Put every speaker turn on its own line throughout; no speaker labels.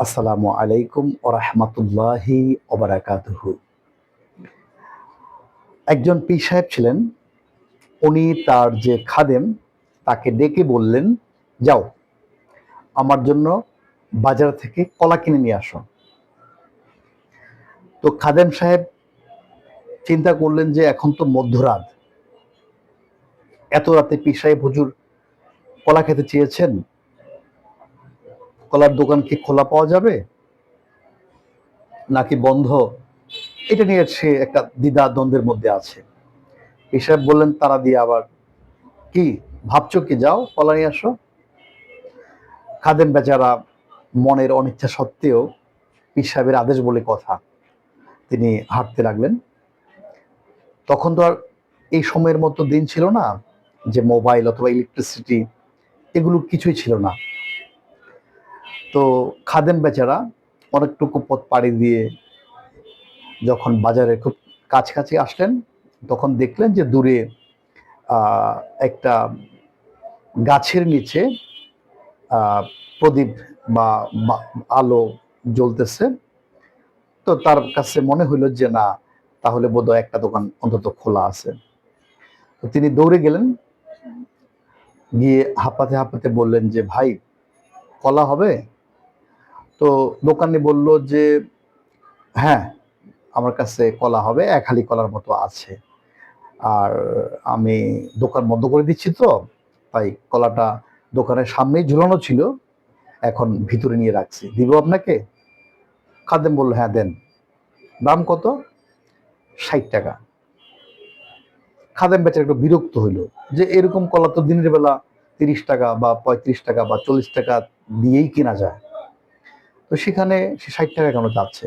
আসসালামু আলাইকুম ওয়া রাহমাতুল্লাহি ওয়া বারাকাতুহু। একজন পীর সাহেব ছিলেন। উনি তার যে খাদেম তাকে ডেকে বললেন, "যাও, আমার জন্য বাজার থেকে কলা কিনে নিয়ে আসো।" তো খাদেম সাহেব চিন্তা করলেন যে এখন তো মধ্যরাত, এত রাতে পীর সাহেব হুজুর কলা খেতে চেয়েছেন, কলার দোকান কি খোলা পাওয়া যাবে নাকি বন্ধ? এটা নিয়ে সে একটা দ্বিধা দ্বন্দ্বের মধ্যে আছে। পীর সাহেব বললেন তারা দিয়ে আবার, "কি ভাবছো কি, যাও কলা নিয়ে আসো।" খাদেম বেচারা মনের অনিচ্ছা সত্ত্বেও পীর সাহেবের আদেশ বলে কথা, তিনি হাঁটতে লাগলেন। তখন তো আর এই সময়ের মতো দিন ছিল না যে মোবাইল অথবা ইলেকট্রিসিটি, এগুলো কিছুই ছিল না। তো খাদেম বেচারা অনেকটুকু পথ পাড়ি দিয়ে যখন বাজারে খুব কাছাকাছি আসলেন, তখন দেখলেন যে দূরে একটা গাছের নিচে প্রদীপ বা আলো জ্বলতেছে। তো তার কাছে মনে হইল যে না, তাহলে বোধহয় একটা দোকান অন্তত খোলা আছে। তো তিনি দৌড়ে গেলেন, গিয়ে হাঁপাতে হাঁপাতে বললেন যে, "ভাই, কলা হবে?" তো দোকানি বলল যে, "হ্যাঁ, আমার কাছে কলা হবে, এক হালি কলার মতো আছে। আর আমি দোকান বন্ধ করে দিচ্ছি, তো তাই কলাটা দোকানের সামনেই ঝুলানো ছিল, এখন ভিতরে নিয়ে রাখছি, দিব আপনাকে?" খাদেম বলল, "হ্যাঁ, দেন।" দাম কত? 60 টাকা। খাদেম বেচারা একটু বিরক্ত হইল যে এরকম কলা তো দিনের বেলা 30 টাকা বা 35 টাকা বা 40 টাকা দিয়েই কেনা যায়, তো সেখানে সে 60 টাকা কেন চাচ্ছে?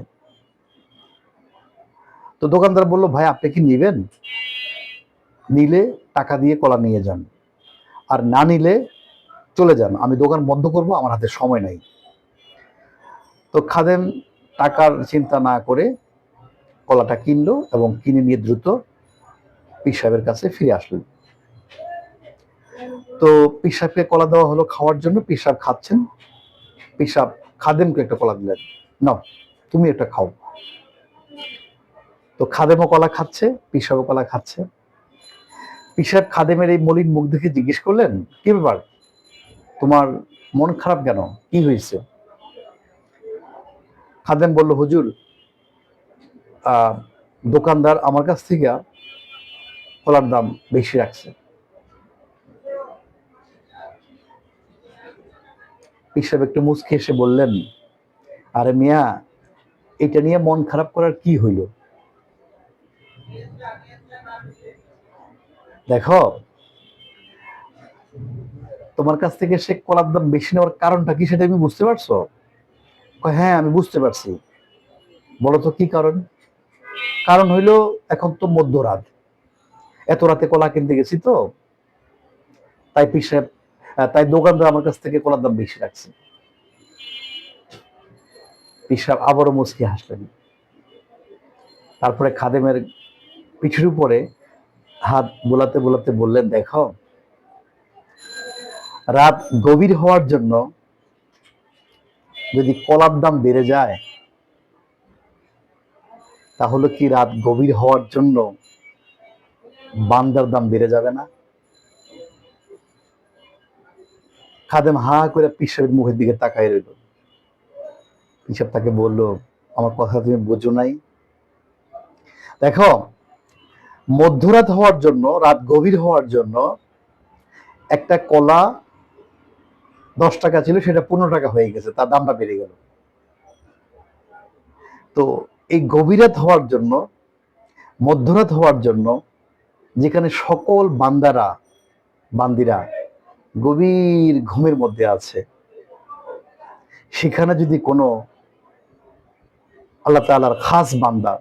তো দোকানদার বলল, "ভাই, আপনি কি নিবেন? নিলে টাকা দিয়ে কলা নিয়ে যান, আর না নিলে চলে যান, আমি দোকান বন্ধ করব, আমার হাতে সময় নাই।" তো খাদেম টাকার চিন্তা না করে কলাটা কিনলো এবং কিনে নিয়ে দ্রুত পীর সাহেবের কাছে ফিরে আসলেন। তো পীর সাহেবকে কলা দেওয়া হলো খাওয়ার জন্য। পীর সাহেব খাচ্ছেন। পীর সাহেব খাদেমকে একটা কলা দিলেন, "নাও, তুমি একটা খাও।" তো খাদেমও কলা খাচ্ছে, পীর সাহেবও কলা খাচ্ছে। পীর সাহেব খাদেমের এই মলিন মুখ দেখে জিজ্ঞেস করলেন, "কি ব্যাপার, তোমার মন খারাপ কেন? কি হয়েছে?" খাদেম বলল, "হুজুর, আহ দোকানদার আমার কাছ থেকে কলার দাম বেশি রাখছে।" পীর সাহেব একটু মুচকি এসে বললেন, "আরে মিয়া, এটা নিয়ে মন খারাপ করার কি হইল? দেখো, তোমার কাছ থেকে সে কলার দাম বেশি নেওয়ার কারণটা কি, সেটা তুমি বুঝতে পারছো?" কয়, "হ্যাঁ, আমি বুঝতে পারছি।" "বলো তো কি কারণ?" "কারণ হইলো, এখন তো মধ্যরাত, এত রাতে কলা কিনতে গেছি, তো তাই পীর সাহেব, তাই দোকানদার আমার কাছ থেকে কলার দাম বেশি রাখছে।" পীর সাহেব আবারও মুচকি হাসলেন। তারপরে খাদেমের পিঠের উপরে হাত বোলাতে বোলাতে বললেন, "দেখো, রাত গভীর হওয়ার জন্য যদি কলার দাম বেড়ে যায়, তাহলে কি রাত গভীর হওয়ার জন্য বান্দার দাম বেড়ে যাবে না?" খাদেম হা করে পীর সাহেবের মুখের দিকে তাকায় রইল। পীর সাহেব তাকে বলল, "আমার কথা তুমি বোঝো নাই? দেখো, মধ্যরাত হওয়ার জন্য, রাত গভীর হওয়ার জন্য একটা কলা 10 টাকা ছিল, সেটা 15 টাকা হয়ে গেছে, তার দামটা বেড়ে গেল। তো এই গভীর রাত হওয়ার জন্য, মধ্যরাত হওয়ার জন্য, যেখানে সকল বান্দিরা গভীর ঘুমের মধ্যে আছে, সেখানে যদি কোনো আল্লাহ তাআলার খাস বান্দা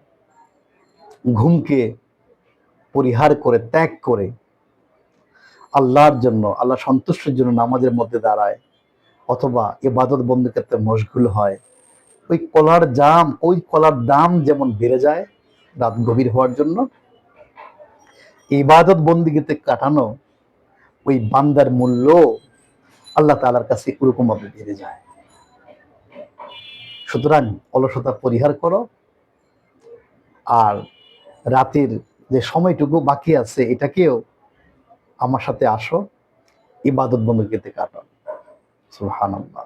ঘুমকে পরিহার করে, ত্যাগ করে আল্লাহর জন্য, আল্লাহ সন্তুষ্টির জন্য নামাজের মধ্যে দাঁড়ায় অথবা ইবাদত বন্দেগীতে মশগুল হয়, ওই কলার দাম যেমন বেড়ে যায় রাত গভীর হওয়ার জন্য, ইবাদত বন্দেগীতে কাটানো ওই বান্দার মূল্য আল্লাহ তাআলার কাছে ওরকম ভাবে বেড়ে যায়।" সুতরাং অলসতা পরিহার করো, আর রাতের যে সময়টুকু বাকি আছে এটাকেও আমার সাথে আসো, ইবাদত বন্দীতে কাটাও। সুবহানাল্লাহ।